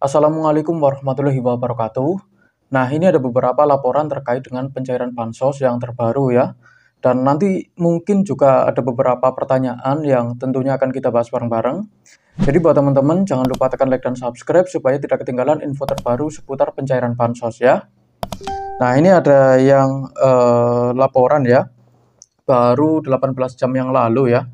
Assalamualaikum warahmatullahi wabarakatuh. Nah, ini ada beberapa laporan terkait dengan pencairan bansos yang terbaru ya. Dan nanti mungkin juga ada beberapa pertanyaan yang tentunya akan kita bahas bareng-bareng. Jadi buat teman-teman jangan lupa tekan like dan subscribe supaya tidak ketinggalan info terbaru seputar pencairan bansos ya. Nah, ini ada yang laporan ya, baru 18 jam yang lalu ya.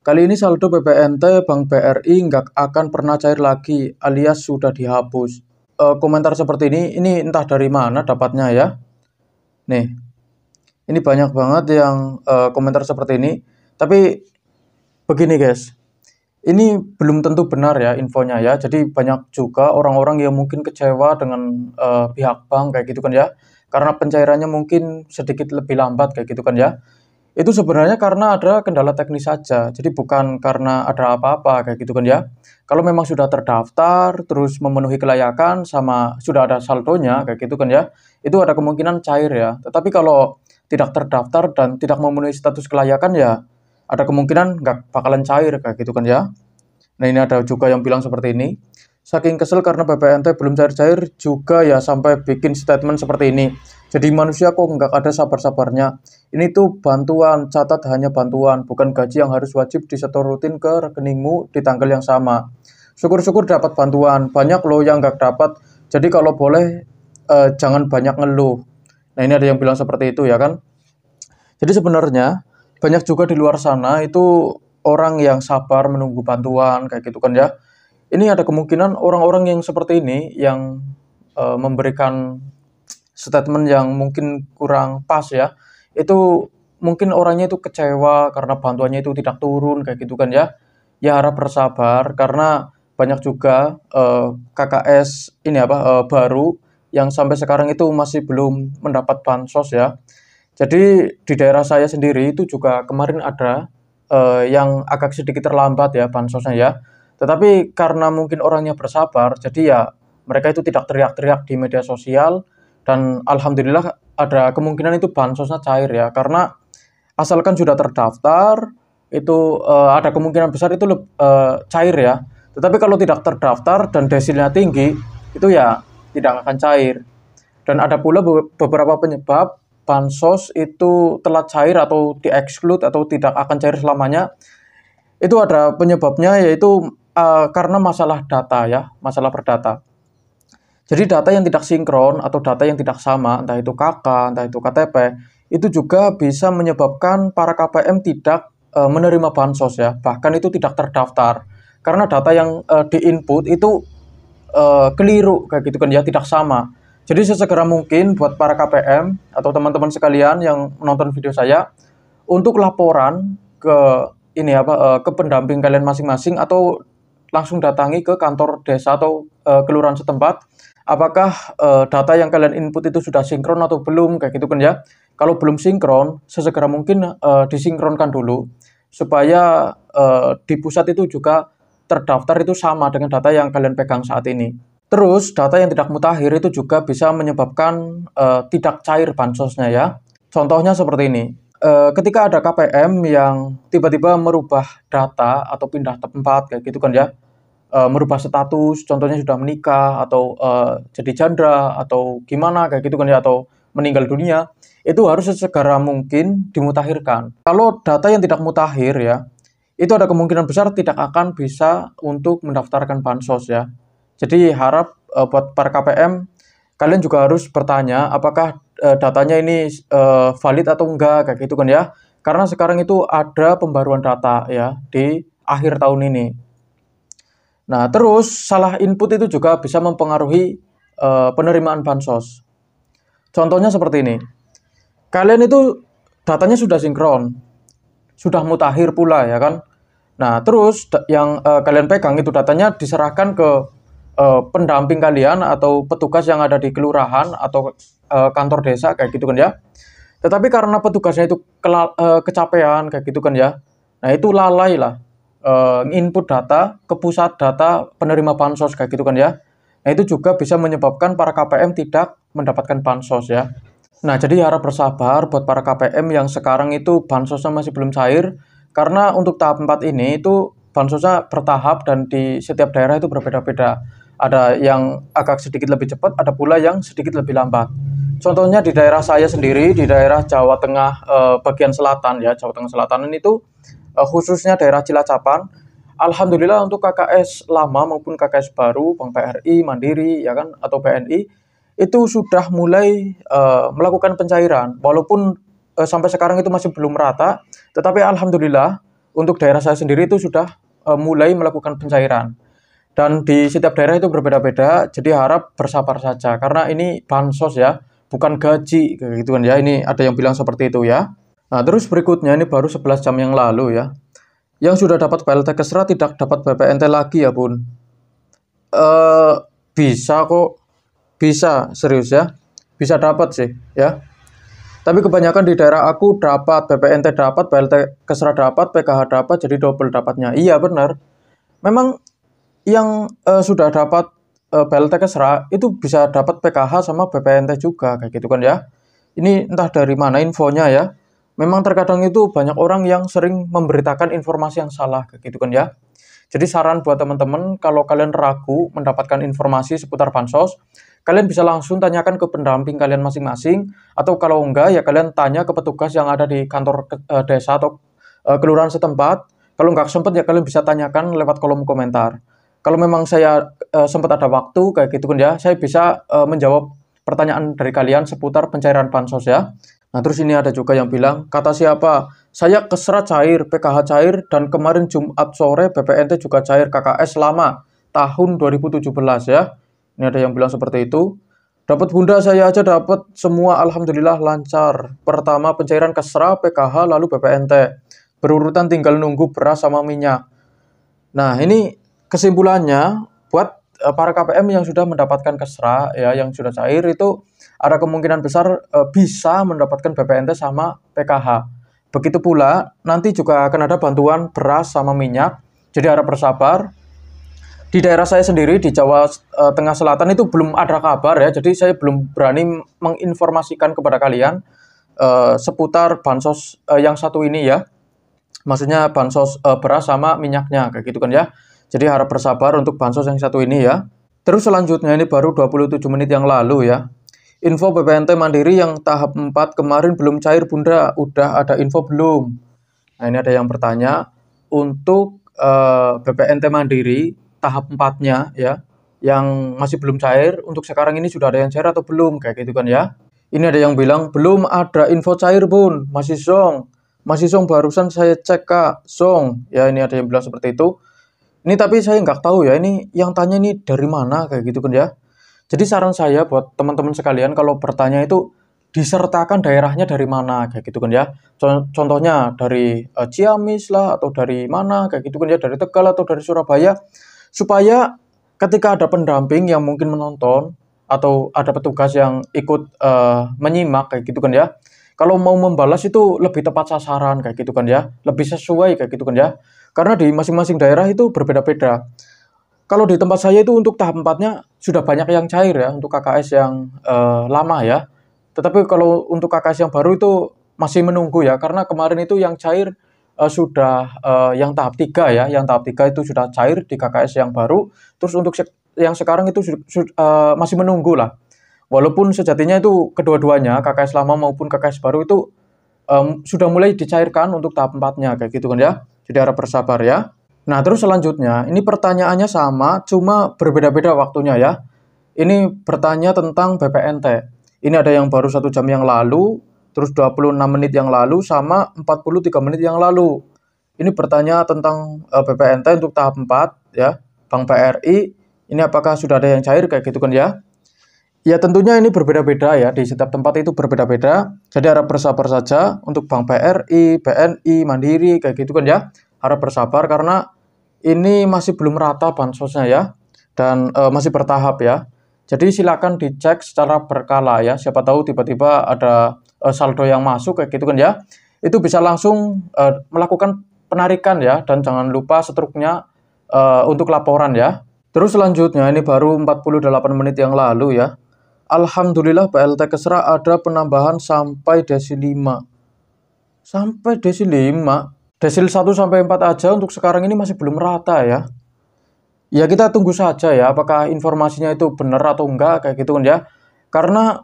Kali ini saldo PPNT Bank BRI nggak akan pernah cair lagi alias sudah dihapus. Komentar seperti ini entah dari mana dapatnya ya. Nih, ini banyak banget yang komentar seperti ini. Tapi begini guys, ini belum tentu benar ya infonya ya. Jadi banyak juga orang-orang yang mungkin kecewa dengan pihak bank kayak gitu kan ya. Karena pencairannya mungkin sedikit lebih lambat kayak gitu kan ya. Itu sebenarnya karena ada kendala teknis saja. Jadi bukan karena ada apa-apa kayak gitu kan ya. Kalau memang sudah terdaftar, terus memenuhi kelayakan sama sudah ada saldonya kayak gitu kan ya. Itu ada kemungkinan cair ya. Tetapi kalau tidak terdaftar dan tidak memenuhi status kelayakan ya ada kemungkinan nggak bakalan cair kayak gitu kan ya. Nah, ini ada juga yang bilang seperti ini. Saking kesel karena BPNT belum cair-cair juga ya sampai bikin statement seperti ini. Jadi manusia kok nggak ada sabar-sabarnya. Ini tuh bantuan, catat hanya bantuan, bukan gaji yang harus wajib disetor rutin ke rekeningmu di tanggal yang sama. Syukur-syukur dapat bantuan, banyak loh yang nggak dapat. Jadi kalau boleh jangan banyak ngeluh. Nah, ini ada yang bilang seperti itu ya kan. Jadi sebenarnya banyak juga di luar sana itu orang yang sabar menunggu bantuan kayak gitu kan ya. Ini ada kemungkinan orang-orang yang seperti ini yang memberikan statement yang mungkin kurang pas ya. Itu mungkin orangnya itu kecewa karena bantuannya itu tidak turun kayak gitu kan ya. Ya harap bersabar karena banyak juga KKS ini baru yang sampai sekarang itu masih belum mendapat bansos ya. Jadi di daerah saya sendiri itu juga kemarin ada yang agak sedikit terlambat ya bansosnya ya. Tetapi karena mungkin orangnya bersabar, jadi ya mereka itu tidak teriak-teriak di media sosial dan alhamdulillah ada kemungkinan itu bansosnya cair ya. Karena asalkan sudah terdaftar itu ada kemungkinan besar itu cair ya. Tetapi kalau tidak terdaftar dan desilnya tinggi, itu ya tidak akan cair. Dan ada pula beberapa penyebab bansos itu telat cair atau di-exclude atau tidak akan cair selamanya. Itu ada penyebabnya yaitu karena masalah data ya, masalah perdata. Jadi data yang tidak sinkron atau data yang tidak sama, entah itu KK, entah itu KTP, itu juga bisa menyebabkan para KPM tidak menerima bansos ya, bahkan itu tidak terdaftar. Karena data yang di-input itu keliru kayak gitu kan ya, tidak sama. Jadi sesegera mungkin buat para KPM atau teman-teman sekalian yang menonton video saya untuk laporan ke ke pendamping kalian masing-masing atau langsung datangi ke kantor desa atau kelurahan setempat. Apakah data yang kalian input itu sudah sinkron atau belum kayak gitu kan ya. Kalau belum sinkron, sesegera mungkin disinkronkan dulu supaya di pusat itu juga terdaftar itu sama dengan data yang kalian pegang saat ini. Terus data yang tidak mutakhir itu juga bisa menyebabkan tidak cair bansosnya ya. Contohnya seperti ini. Ketika ada KPM yang tiba-tiba merubah data atau pindah tempat kayak gitu kan ya, merubah status, contohnya sudah menikah atau jadi janda atau gimana kayak gitu kan ya, atau meninggal dunia, itu harus sesegera mungkin dimutakhirkan. Kalau data yang tidak mutakhir ya, itu ada kemungkinan besar tidak akan bisa untuk mendaftarkan bansos ya. Jadi harap buat para KPM, kalian juga harus bertanya apakah datanya ini valid atau enggak kayak gitu kan ya. Karena sekarang itu ada pembaruan data ya di akhir tahun ini. Nah, terus salah input itu juga bisa mempengaruhi penerimaan bansos. Contohnya seperti ini. Kalian itu datanya sudah sinkron, sudah mutakhir pula ya kan. Nah, terus yang kalian pegang itu datanya diserahkan ke pendamping kalian atau petugas yang ada di kelurahan atau kantor desa kayak gitu kan ya. Tetapi karena petugasnya itu kecapean kayak gitu kan ya. Nah, itu lalai lah input data ke pusat data penerima bansos kayak gitu kan ya. Nah, itu juga bisa menyebabkan para KPM tidak mendapatkan bansos ya. Nah, jadi harap bersabar buat para KPM yang sekarang itu bansosnya masih belum cair. Karena untuk tahap 4 ini itu bansosnya bertahap dan di setiap daerah itu berbeda-beda. Ada yang agak sedikit lebih cepat, ada pula yang sedikit lebih lambat. Contohnya di daerah saya sendiri, di daerah Jawa Tengah bagian selatan ya, Jawa Tengah Selatan itu khususnya daerah Cilacapan. Alhamdulillah untuk KKS lama maupun KKS baru, Bank BRI, Mandiri ya kan atau BNI itu sudah mulai melakukan pencairan. Walaupun sampai sekarang itu masih belum rata, tetapi alhamdulillah untuk daerah saya sendiri itu sudah mulai melakukan pencairan. Dan di setiap daerah itu berbeda-beda, jadi harap bersabar saja karena ini bansos ya, bukan gaji kayak gitu kan ya. Ini ada yang bilang seperti itu ya. Nah, terus berikutnya ini baru 11 jam yang lalu ya. Yang sudah dapat PLT Kesra tidak dapat BPNT lagi ya, Bun. Eh bisa kok, bisa serius ya. Bisa dapat sih ya. Tapi kebanyakan di daerah aku dapat BPNT dapat, PLT Kesra dapat, PKH dapat, jadi double dapatnya. Iya benar. Memang yang sudah dapat PLT Kesra itu bisa dapat PKH sama BPNT juga kayak gitu kan ya. Ini entah dari mana infonya ya. Memang terkadang itu banyak orang yang sering memberitakan informasi yang salah kayak gitu kan ya. Jadi saran buat teman-teman kalau kalian ragu mendapatkan informasi seputar bansos, kalian bisa langsung tanyakan ke pendamping kalian masing-masing atau kalau enggak ya kalian tanya ke petugas yang ada di kantor desa atau kelurahan setempat. Kalau nggak sempat ya kalian bisa tanyakan lewat kolom komentar. Kalau memang saya sempat ada waktu kayak gitu kan ya, saya bisa menjawab pertanyaan dari kalian seputar pencairan bansos ya. Nah, terus ini ada juga yang bilang, kata siapa? Saya Kesra cair, PKH cair, dan kemarin Jumat sore BPNT juga cair KKS lama tahun 2017 ya. Ini ada yang bilang seperti itu. Dapat bunda saya aja dapat semua alhamdulillah lancar. Pertama pencairan Kesra, PKH, lalu BPNT. Berurutan tinggal nunggu beras sama minyak. Nah, ini kesimpulannya buat para KPM yang sudah mendapatkan Kesra ya, yang sudah cair itu ada kemungkinan besar bisa mendapatkan BPNT sama PKH. Begitu pula nanti juga akan ada bantuan beras sama minyak. Jadi harap bersabar. Di daerah saya sendiri di Jawa Tengah Selatan itu belum ada kabar ya. Jadi saya belum berani menginformasikan kepada kalian seputar bansos yang satu ini ya. Maksudnya bansos beras sama minyaknya kayak gitu kan ya. Jadi harap bersabar untuk bansos yang satu ini ya. Terus selanjutnya ini baru 27 menit yang lalu ya. Info BPNT Mandiri yang tahap 4 kemarin belum cair Bunda, udah ada info belum? Nah ini ada yang bertanya, untuk BPNT Mandiri tahap 4-nya ya, yang masih belum cair, untuk sekarang ini sudah ada yang cair atau belum? Kayak gitu kan ya. Ini ada yang bilang, belum ada info cair Bun, masih zong. Masih zong, barusan saya cek Kak, zong. Ya ini ada yang bilang seperti itu. Ini tapi saya nggak tahu ya, ini yang tanya ini dari mana kayak gitu kan ya. Jadi saran saya buat teman-teman sekalian kalau bertanya itu disertakan daerahnya dari mana kayak gitu kan ya. Contohnya dari Ciamis lah atau dari mana kayak gitu kan ya, dari Tegal atau dari Surabaya, supaya ketika ada pendamping yang mungkin menonton atau ada petugas yang ikut menyimak kayak gitu kan ya. Kalau mau membalas itu lebih tepat sasaran kayak gitu kan ya, lebih sesuai kayak gitu kan ya. Karena di masing-masing daerah itu berbeda-beda. Kalau di tempat saya itu untuk tahap 4-nya sudah banyak yang cair ya, untuk KKS yang lama ya. Tetapi kalau untuk KKS yang baru itu masih menunggu ya, karena kemarin itu yang cair sudah yang tahap 3 ya, yang tahap 3 itu sudah cair di KKS yang baru. Terus untuk yang sekarang itu masih menunggu lah. Walaupun sejatinya itu kedua-duanya, KKS lama maupun KKS baru itu sudah mulai dicairkan untuk tahap 4-nya kayak gitu kan ya. Jadi harap bersabar ya. Nah, terus selanjutnya, ini pertanyaannya sama, cuma berbeda-beda waktunya ya. Ini bertanya tentang BPNT. Ini ada yang baru 1 jam yang lalu, terus 26 menit yang lalu, sama 43 menit yang lalu. Ini bertanya tentang BPNT untuk tahap 4 ya, Bank BRI. Ini apakah sudah ada yang cair kayak gitu kan ya. Ya tentunya ini berbeda-beda ya, di setiap tempat itu berbeda-beda. Jadi harap bersabar saja untuk Bank BRI, BNI, Mandiri kayak gitu kan ya. Harap bersabar karena ini masih belum rata bansosnya ya, dan masih bertahap ya. Jadi silakan dicek secara berkala ya. Siapa tahu tiba-tiba ada saldo yang masuk kayak gitu kan ya. Itu bisa langsung melakukan penarikan ya, dan jangan lupa struknya untuk laporan ya. Terus selanjutnya ini baru 48 menit yang lalu ya. Alhamdulillah PLT Kesra ada penambahan sampai desi 5. Sampai desi 5. Desil 1 sampai 4 aja untuk sekarang ini masih belum rata ya. Ya kita tunggu saja ya, apakah informasinya itu benar atau enggak kayak gitu kan ya. Karena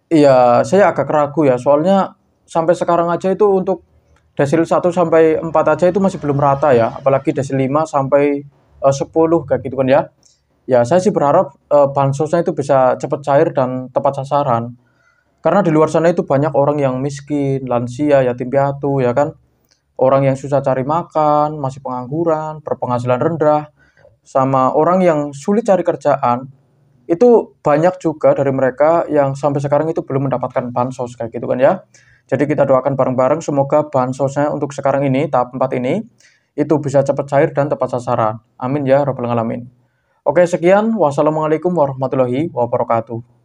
ya saya agak ragu ya, soalnya sampai sekarang aja itu untuk desil 1 sampai 4 aja itu masih belum rata ya, apalagi desil 5 sampai 10 kayak gitu kan ya. Ya saya sih berharap bansosnya itu bisa cepat cair dan tepat sasaran. Karena di luar sana itu banyak orang yang miskin, lansia, yatim piatu ya kan. Orang yang susah cari makan, masih pengangguran, berpenghasilan rendah, sama orang yang sulit cari kerjaan, itu banyak juga dari mereka yang sampai sekarang itu belum mendapatkan bansos kayak gitu kan ya. Jadi kita doakan bareng-bareng semoga bansosnya untuk sekarang ini, tahap 4 ini, itu bisa cepat cair dan tepat sasaran. Amin ya rabbal alamin. Oke sekian, wassalamualaikum warahmatullahi wabarakatuh.